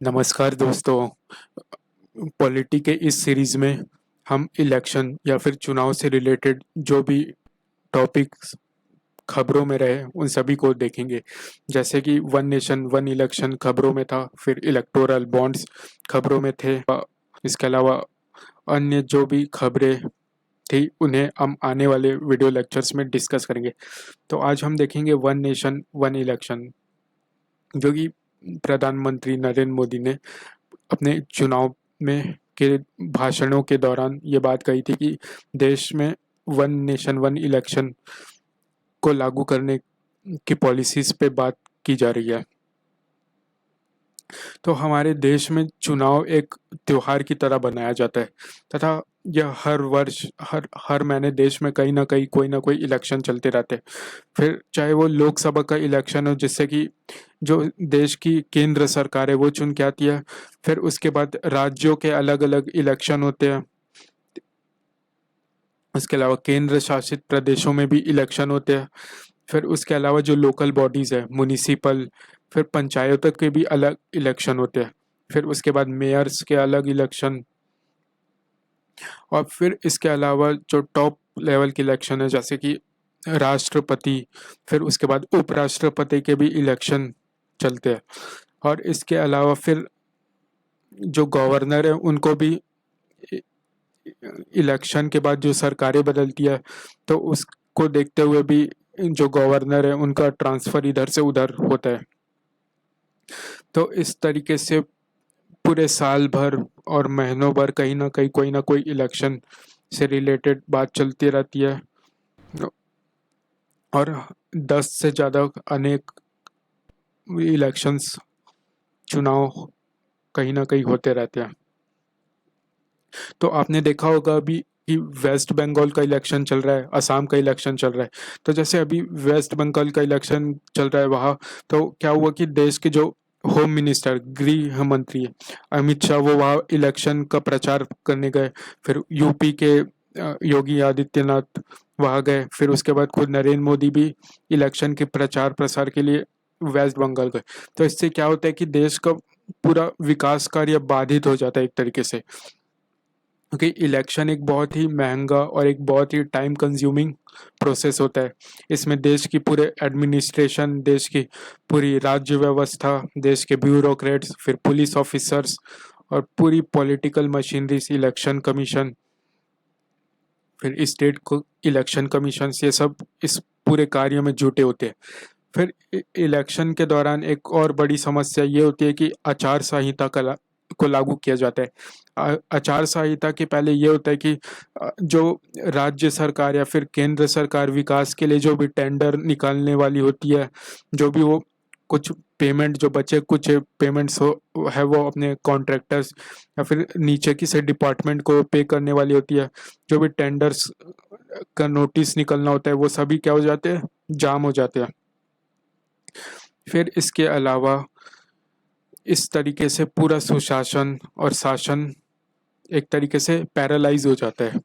नमस्कार दोस्तों। पॉलिटी के इस सीरीज में हम इलेक्शन या फिर चुनाव से रिलेटेड जो भी टॉपिक्स खबरों में रहे उन सभी को देखेंगे। जैसे कि वन नेशन वन इलेक्शन खबरों में था, फिर इलेक्टोरल बॉन्ड्स खबरों में थे। इसके अलावा अन्य जो भी खबरें थी उन्हें हम आने वाले वीडियो लेक्चर्स में डिस्कस करेंगे। तो आज हम देखेंगे वन नेशन वन इलेक्शन, जो कि प्रधानमंत्री नरेंद्र मोदी ने अपने चुनाव में के भाषणों के दौरान ये बात कही थी कि देश में वन नेशन वन इलेक्शन को लागू करने की पॉलिसीज पे बात की जा रही है। तो हमारे देश में चुनाव एक त्योहार की तरह बनाया जाता है तथा यह हर वर्ष हर महीने देश में कहीं ना कोई इलेक्शन चलते रहते हैं। फिर चाहे वो लोकसभा का इलेक्शन हो, जिससे कि जो देश की केंद्र सरकार है वो चुन के आती है। फिर उसके बाद राज्यों के अलग अलग इलेक्शन होते हैं। उसके अलावा केंद्र शासित प्रदेशों में भी इलेक्शन होते हैं। फिर उसके अलावा जो लोकल बॉडीज़ है, म्युनिसिपल, फिर पंचायतों के भी अलग इलेक्शन होते हैं। फिर उसके बाद मेयर्स के अलग इलेक्शन, और फिर इसके अलावा जो टॉप लेवल के इलेक्शन है जैसे कि राष्ट्रपति, फिर उसके बाद उपराष्ट्रपति के भी इलेक्शन चलते हैं। और इसके अलावा फिर जो गवर्नर है उनको भी इलेक्शन के बाद जो सरकारें बदलती है तो उसको देखते हुए भी जो गवर्नर है उनका ट्रांसफ़र इधर से उधर होता है। तो इस तरीके से पूरे साल भर और महीनों भर कहीं ना कोई इलेक्शन से रिलेटेड बात चलती रहती है। और 10 से ज़्यादा अनेक इलेक्शंस, चुनाव कहीं ना कहीं होते रहते हैं। तो आपने देखा होगा अभी कि वेस्ट बंगाल का इलेक्शन चल रहा है, असम का इलेक्शन चल रहा है। तो जैसे अभी वेस्ट बंगाल का इलेक्शन चल रहा है वहाँ, तो क्या हुआ कि देश के जो होम मिनिस्टर, गृह मंत्री अमित शाह, वो वहाँ इलेक्शन का प्रचार करने गए। फिर यूपी के योगी आदित्यनाथ वहाँ गए। फिर उसके बाद खुद नरेंद्र मोदी भी इलेक्शन के प्रचार प्रसार के लिए वेस्ट बंगाल गए। तो इससे क्या होता है कि देश का पूरा विकास कार्य बाधित हो जाता है एक तरीके से, क्योंकि इलेक्शन एक बहुत ही महंगा और एक बहुत ही टाइम कंज्यूमिंग प्रोसेस होता है। इसमें देश की पूरे एडमिनिस्ट्रेशन, देश की पूरी राज्य व्यवस्था, देश के ब्यूरोक्रेट्स, फिर पुलिस ऑफिसर्स और पूरी पॉलिटिकल मशीनरी, इलेक्शन कमीशन, फिर स्टेट को इलेक्शन कमीशन, ये सब इस पूरे कार्य में जुटे होते हैं। फिर इलेक्शन के दौरान एक और बड़ी समस्या ये होती है कि आचार संहिता को लागू किया जाता है। आचार संहिता के पहले ये होता है कि जो राज्य सरकार या फिर केंद्र सरकार विकास के लिए जो भी टेंडर निकालने वाली होती है, जो भी वो कुछ पेमेंट जो बचे कुछ पेमेंट्स हो है वो अपने कॉन्ट्रैक्टर्स या फिर नीचे किसी डिपार्टमेंट को पे करने वाली होती है। जो भी टेंडर्स का नोटिस निकलना होता है वो सभी क्या हो जाते हैं, जाम हो जाते हैं। फिर इसके अलावा इस तरीके से पूरा सुशासन और शासन एक तरीके से पैरालाइज हो जाता है।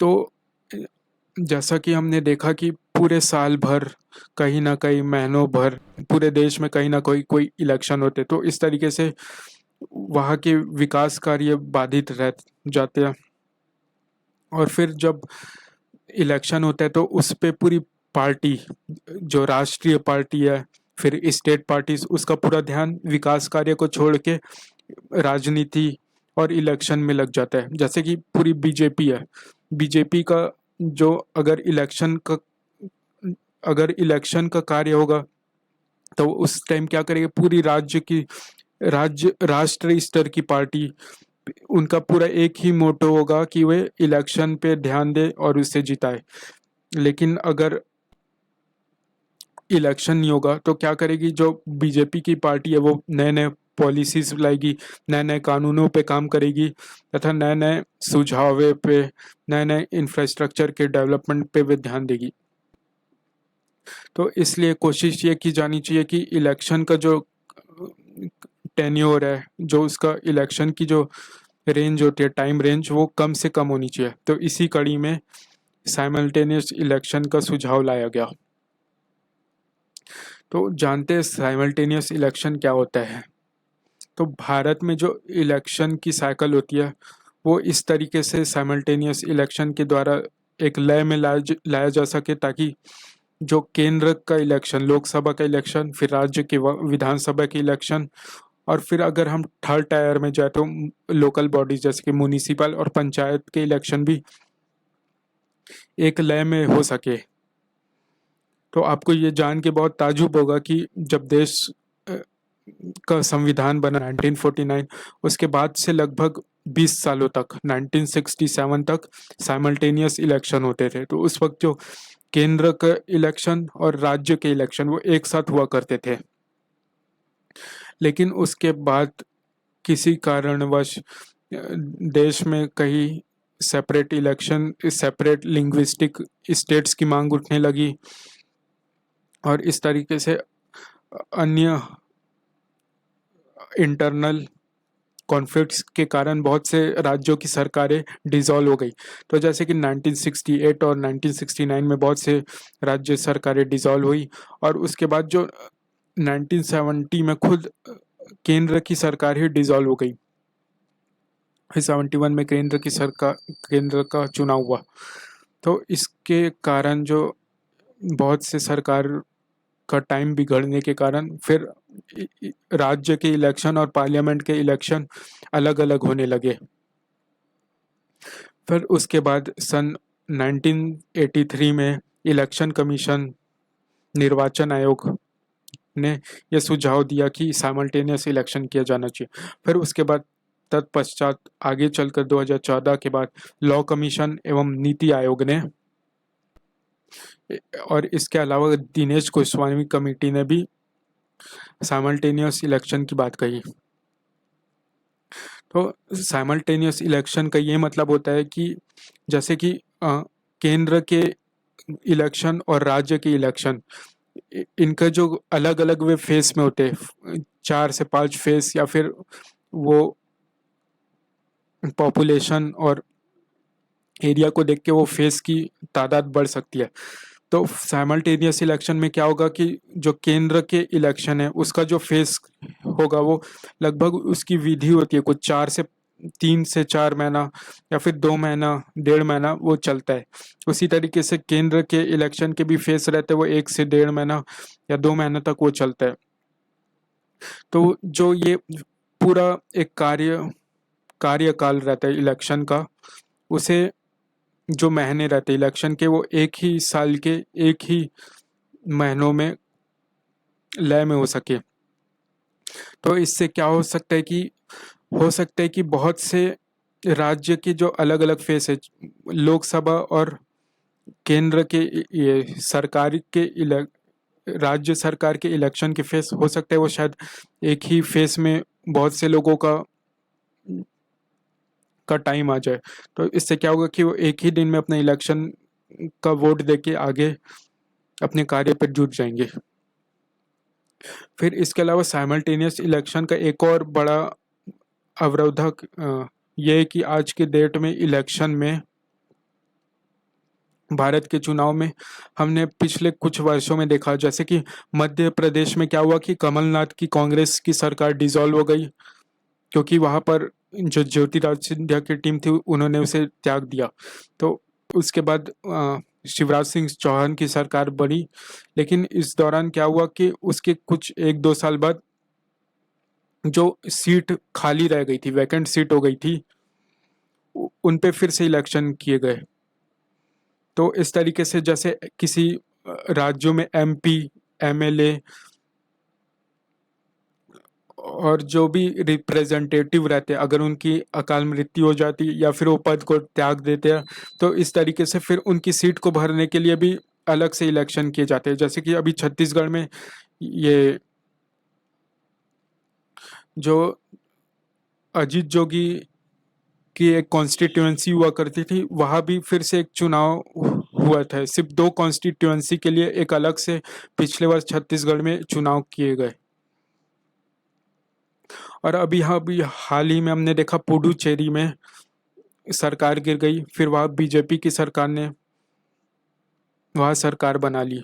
तो जैसा कि हमने देखा कि पूरे साल भर कहीं ना कहीं महीनों भर पूरे देश में कहीं ना कोई इलेक्शन होते, तो इस तरीके से वहाँ के विकास कार्य बाधित रह जाते हैं। और फिर जब इलेक्शन होता है तो उस पे पूरी पार्टी, जो राष्ट्रीय पार्टी है, फिर स्टेट पार्टीज, उसका पूरा ध्यान विकास कार्य को छोड़ के राजनीति और इलेक्शन में लग जाता है। जैसे कि पूरी बीजेपी है, बीजेपी का जो अगर इलेक्शन का कार्य होगा तो उस टाइम क्या करेगी, पूरी राज्य राष्ट्रीय स्तर की पार्टी, उनका पूरा एक ही मोटो होगा कि वे इलेक्शन पे ध्यान दे और उसे जिताए। लेकिन अगर इलेक्शन नहीं होगा तो क्या करेगी, जो बीजेपी की पार्टी है वो नए नए पॉलिसीज लाएगी, नए नए कानूनों पे काम करेगी तथा नए नए सुझाव पे, नए नए इंफ्रास्ट्रक्चर के डेवलपमेंट पे वे ध्यान देगी। तो इसलिए कोशिश ये की जानी चाहिए कि इलेक्शन का जो टेन्योर है, जो उसका इलेक्शन की जो रेंज होती है, टाइम रेंज, वो कम से कम होनी चाहिए। तो इसी कड़ी में साइमल्टेनियस इलेक्शन का सुझाव लाया गया। तो जानते हैं साइमल्टेनियस इलेक्शन क्या होता है। तो भारत में जो इलेक्शन की साइकिल होती है वो इस तरीके से साइमल्टेनियस इलेक्शन के द्वारा एक लय में लाया जा सके, ताकि जो केंद्र का इलेक्शन, लोकसभा का इलेक्शन, फिर राज्य के विधानसभा के इलेक्शन, और फिर अगर हम थर्ड टायर में जाए तो लोकल बॉडीज जैसे कि म्युनिसिपल और पंचायत के इलेक्शन भी एक लय में हो सके। तो आपको ये जान के बहुत ताज्जुब होगा कि जब देश का संविधान बना 1949, उसके बाद से लगभग 20 सालों तक 1967 तक साइमल्टेनियस इलेक्शन होते थे। तो उस वक्त जो केंद्र का इलेक्शन और राज्य के इलेक्शन वो एक साथ हुआ करते थे, लेकिन उसके बाद किसी कारणवश देश में कई separate election, separate linguistic states की मांग उठने लगी, और इस तरीके से अन्य इंटरनल कॉन्फ्लिक्ट्स के कारण बहुत से राज्यों की सरकारें डिसॉल्व हो गई। तो जैसे कि 1968 और 1969 में बहुत से राज्य सरकारें डिसॉल्व हुई, और उसके बाद जो 1970 में खुद केंद्र की सरकार ही डिसॉल्व हो गई। 71 में केंद्र का चुनाव हुआ। तो इसके कारण जो बहुत से सरकार का टाइम बिगड़ने के कारण फिर राज्य के इलेक्शन और पार्लियामेंट के इलेक्शन अलग अलग होने लगे। फिर उसके बाद सन 1983 में इलेक्शन कमीशन, निर्वाचन आयोग ने यह सुझाव दिया कि साइमल्टेनियस इलेक्शन किया जाना चाहिए। फिर उसके बाद तत्पश्चात आगे चलकर 2014 के बाद लॉ कमीशन एवं नीति आयोग ने, और इसके अलावा दिनेश गोस्वामी कमेटी ने भी साइमल्टेनियस इलेक्शन की बात कही। तो साइमल्टेनियस इलेक्शन का ये मतलब होता है कि जैसे कि केंद्र के इलेक्शन और राज्य के इलेक्शन, इनका जो अलग अलग वे फेस में होते हैं, 4 से 5 फेस, या फिर वो पॉपुलेशन और एरिया को देख के वो फेस की तादाद बढ़ सकती है। तो साइमल्टेनियस इलेक्शन में क्या होगा कि जो केंद्र के इलेक्शन है उसका जो फेस होगा वो लगभग उसकी विधि होती है कुछ 3 से 4 महीना, या फिर 2 महीना, 1.5 महीना वो चलता है। उसी तरीके से केंद्र के इलेक्शन के भी फेस रहते हैं, वो 1 से 1.5 महीना या 2 महीने तक वो चलता है। तो जो ये पूरा एक कार्यकाल रहता है इलेक्शन का, उसे जो महीने रहते हैं इलेक्शन के वो एक ही साल के एक ही महीनों में लय में हो सके। तो इससे क्या हो सकता है कि बहुत से राज्य की जो अलग अलग फेस है, लोकसभा और केंद्र के ये सरकार के राज्य सरकार के इलेक्शन के फेस हो सकता है वो शायद एक ही फेस में बहुत से लोगों का टाइम आ जाए। तो इससे क्या होगा कि वो एक ही दिन में अपने इलेक्शन का वोट देके आगे अपने कार्य पर जुट जाएंगे। फिर इसके अलावा साइमल्टेनियस इलेक्शन का एक और बड़ा अवरोधक ये है कि आज के डेट में इलेक्शन में, भारत के चुनाव में हमने पिछले कुछ वर्षों में देखा, जैसे कि मध्य प्रदेश में क्या हुआ कि कमलनाथ की कांग्रेस की सरकार डिसॉल्व हो गई, क्योंकि वहां पर जो ज्योतिरादित्य सिंधिया की टीम थी उन्होंने उसे त्याग दिया। तो उसके बाद शिवराज सिंह चौहान की सरकार बनी, लेकिन इस दौरान क्या हुआ कि उसके कुछ 1-2 साल बाद जो सीट खाली रह गई थी, वैकेंट सीट हो गई थी, उन पे फिर से इलेक्शन किए गए। तो इस तरीके से जैसे किसी राज्यों में एमपी, एमएलए और जो भी रिप्रेजेंटेटिव रहते हैं, अगर उनकी अकाल मृत्यु हो जाती या फिर वो पद को त्याग देते हैं, तो इस तरीके से फिर उनकी सीट को भरने के लिए भी अलग से इलेक्शन किए जाते हैं। जैसे कि अभी छत्तीसगढ़ में ये जो अजीत जोगी की एक कॉन्स्टिट्यूएंसी हुआ करती थी, वहाँ भी फिर से एक चुनाव हुआ था। सिर्फ 2 कॉन्स्टिट्यूएंसी के लिए एक अलग से पिछले वर्ष छत्तीसगढ़ में चुनाव किए गए। और अभी हाल ही में हमने देखा पुडुचेरी में सरकार गिर गई, फिर वहाँ बीजेपी की सरकार ने वहाँ सरकार बना ली।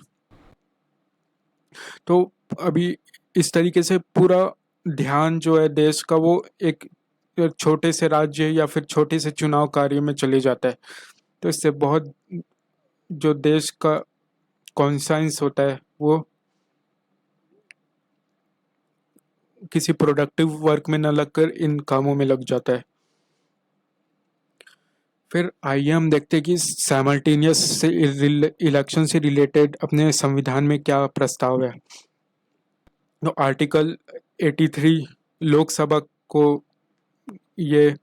तो अभी इस तरीके से पूरा ध्यान जो है देश का वो एक छोटे से राज्य या फिर छोटे से चुनाव कार्य में चले जाता है। तो इससे बहुत जो देश का कॉन्साइंस होता है वो किसी प्रोडक्टिव वर्क में न लगकर इन कामों में लग जाता है। फिर आइए हम देखते हैं कि साइमल्टेनियस से इलेक्शन से रिलेटेड अपने संविधान में क्या प्रस्ताव है। तो आर्टिकल 83 लोकसभा को ये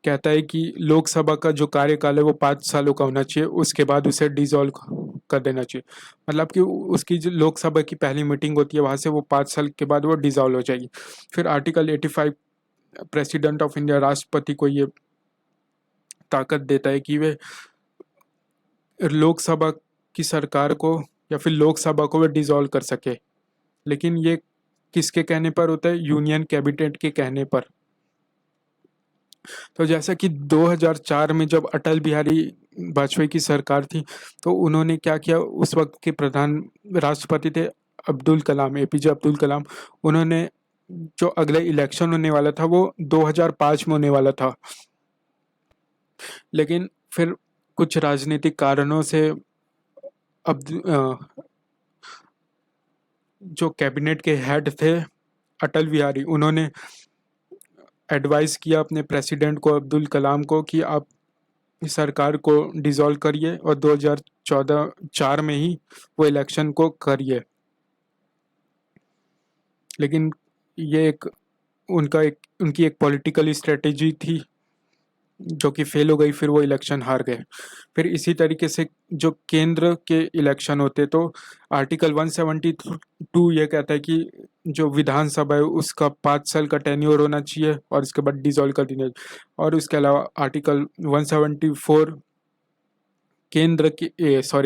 कहता है कि लोकसभा का जो कार्यकाल है वो 5 सालों का होना चाहिए, उसके बाद उसे डिसॉल्व कर देना चाहिए। मतलब कि उसकी जो लोकसभा की पहली मीटिंग होती है वहाँ से वो 5 साल के बाद वो डिसॉल्व हो जाएगी। फिर आर्टिकल 85 प्रेसिडेंट ऑफ इंडिया राष्ट्रपति को ये ताकत देता है कि वे लोकसभा की सरकार को या फिर लोकसभा को वे डिसॉल्व कर सके। लेकिन ये किसके कहने पर होता है? यूनियन कैबिनेट के कहने पर। तो जैसा कि 2004 में जब अटल बिहारी वाजपेयी की सरकार थी तो उन्होंने क्या किया, उस वक्त के प्रधान राष्ट्रपति थे अब्दुल कलाम, एपीजे अब्दुल कलाम। उन्होंने जो अगला इलेक्शन होने वाला था वो 2005 में होने वाला था, लेकिन फिर कुछ राजनीतिक कारणों से अब जो कैबिनेट के हेड थे अटल बिहारी, उन्होंने एडवाइस किया अपने प्रेसिडेंट को अब्दुल कलाम को कि आप सरकार को डिसॉल्व करिए और 2014 में ही वो इलेक्शन को करिए। लेकिन ये उनकी एक पॉलिटिकल स्ट्रेटेजी थी जो कि फेल हो गई, फिर वो इलेक्शन हार गए। फिर इसी तरीके से जो केंद्र के इलेक्शन होते तो आर्टिकल 172 ये कहता है कि जो विधानसभा है उसका 5 साल का टेन्योर होना चाहिए और इसके बाद डिसॉल्व कर देना चाहिए। और उसके अलावा आर्टिकल 174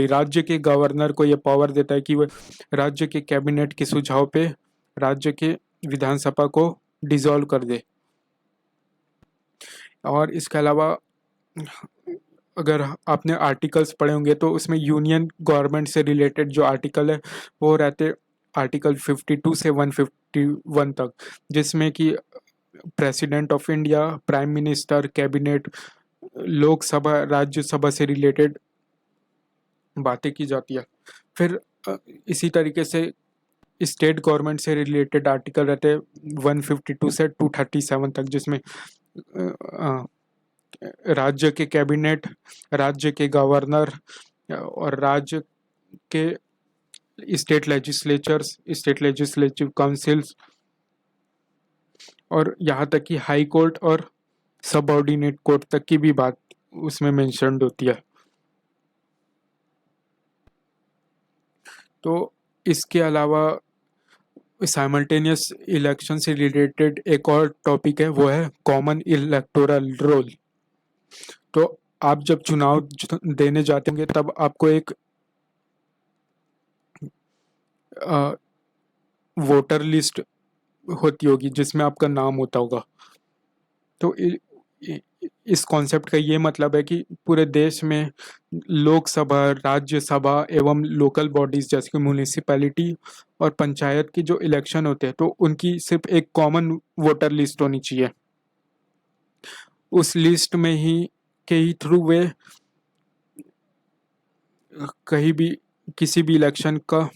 राज्य के गवर्नर को यह पावर देता है कि वह राज्य के कैबिनेट के सुझाव पे राज्य के विधानसभा को डिसॉल्व कर दे। और इसके अलावा अगर आपने आर्टिकल्स पढ़े होंगे तो उसमें यूनियन गवर्नमेंट से रिलेटेड जो आर्टिकल है वो रहते आर्टिकल 52 से 151 तक, जिसमें कि president of India, prime minister, cabinet, Lok Sabha, Rajya Sabha से रिलेटेड बातें की जाती है। फिर इसी तरीके से स्टेट गवर्नमेंट से रिलेटेड आर्टिकल रहते हैं 152 से 237 तक, जिसमें राज्य के कैबिनेट, राज्य के गवर्नर और राज्य के state legislatures, state legislative councils और यहाँ तक कि हाई कोर्ट और सबऑर्डिनेट कोर्ट तक की भी बात उसमें मेंशन्ड होती है। तो इसके अलावा साइमल्टेनियस इलेक्शन से रिलेटेड एक और टॉपिक है, वो है कॉमन इलेक्टोरल रोल। तो आप जब चुनाव देने जाते होंगे तब आपको एक वोटर लिस्ट होती होगी जिसमें आपका नाम होता होगा। तो इस कॉन्सेप्ट का ये मतलब है कि पूरे देश में लोकसभा, राज्यसभा एवं लोकल बॉडीज जैसे कि म्यूनिसिपैलिटी और पंचायत की जो इलेक्शन होते हैं तो उनकी सिर्फ एक कॉमन वोटर लिस्ट होनी चाहिए। उस लिस्ट में ही के ही थ्रू वे कहीं भी किसी भी इलेक्शन का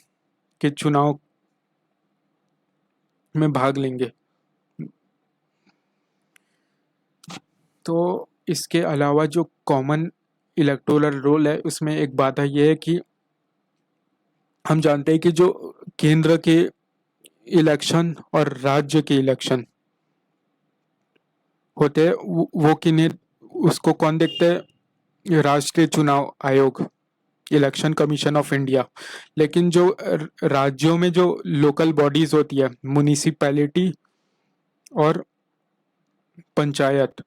के चुनाव में भाग लेंगे। तो इसके अलावा जो कॉमन इलेक्टोरल रोल है उसमें एक बात है ये है कि हम जानते हैं कि जो केंद्र के इलेक्शन और राज्य के इलेक्शन होते हैं वो किन्हें उसको कौन देखते हैं? राष्ट्रीय चुनाव आयोग, इलेक्शन कमीशन ऑफ इंडिया। लेकिन जो राज्यों में जो लोकल बॉडीज होती है, म्यूनिसिपैलिटी और पंचायत,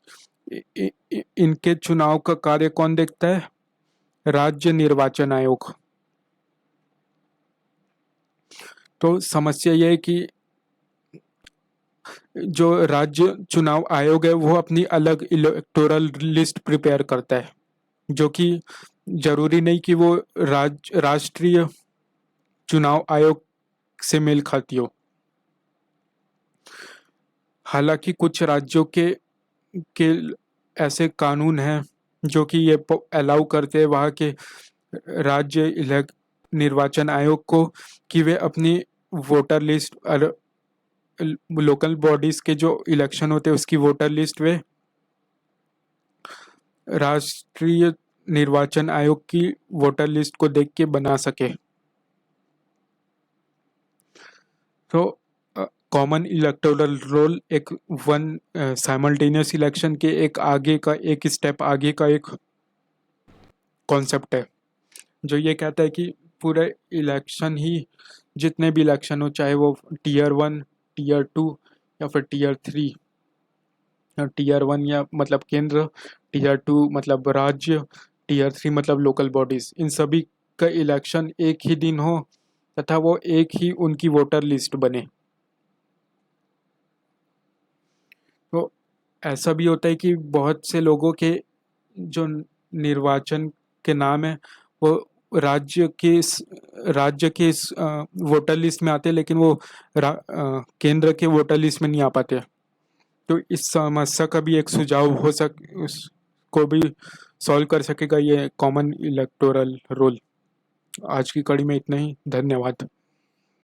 इनके चुनाव का कार्य कौन देखता है? राज्य निर्वाचन आयोग। तो समस्या यह है कि जो राज्य चुनाव आयोग है वो अपनी अलग इलेक्टोरल लिस्ट प्रिपेयर करता है, जो कि जरूरी नहीं कि वो राष्ट्रीय चुनाव आयोग से मेल खाती हो। हालांकि कुछ राज्यों के ऐसे कानून हैं जो कि ये अलाउ करते हैं वहाँ के राज्य निर्वाचन आयोग को कि वे अपनी वोटर लिस्ट और लोकल बॉडीज के जो इलेक्शन होते हैं उसकी वोटर लिस्ट वे राष्ट्रीय निर्वाचन आयोग की वोटर लिस्ट को देख के बना सके। तो कॉमन इलेक्टोरल रोल एक वन साइमल्टेनियस इलेक्शन के एक स्टेप आगे का एक कॉन्सेप्ट है जो ये कहता है कि पूरे इलेक्शन ही जितने भी इलेक्शन हो चाहे वो टीयर 1 टीयर 2 या फिर टीयर 3, टीयर 1 या मतलब केंद्र, टीयर 2 मतलब राज्य, टीयर 3 मतलब लोकल बॉडीज, इन सभी का इलेक्शन एक ही दिन हो तथा वो एक ही उनकी वोटर लिस्ट बने। तो ऐसा भी होता है कि बहुत से लोगों के जो निर्वाचन के नाम है वो राज्य के वोटर लिस्ट में आते हैं लेकिन वो केंद्र के वोटर लिस्ट में नहीं आ पाते। तो इस समस्या का भी एक सुझाव हो उसको भी सॉल्व कर सकेगा ये कॉमन इलेक्टोरल रोल। आज की कड़ी में इतना ही, धन्यवाद।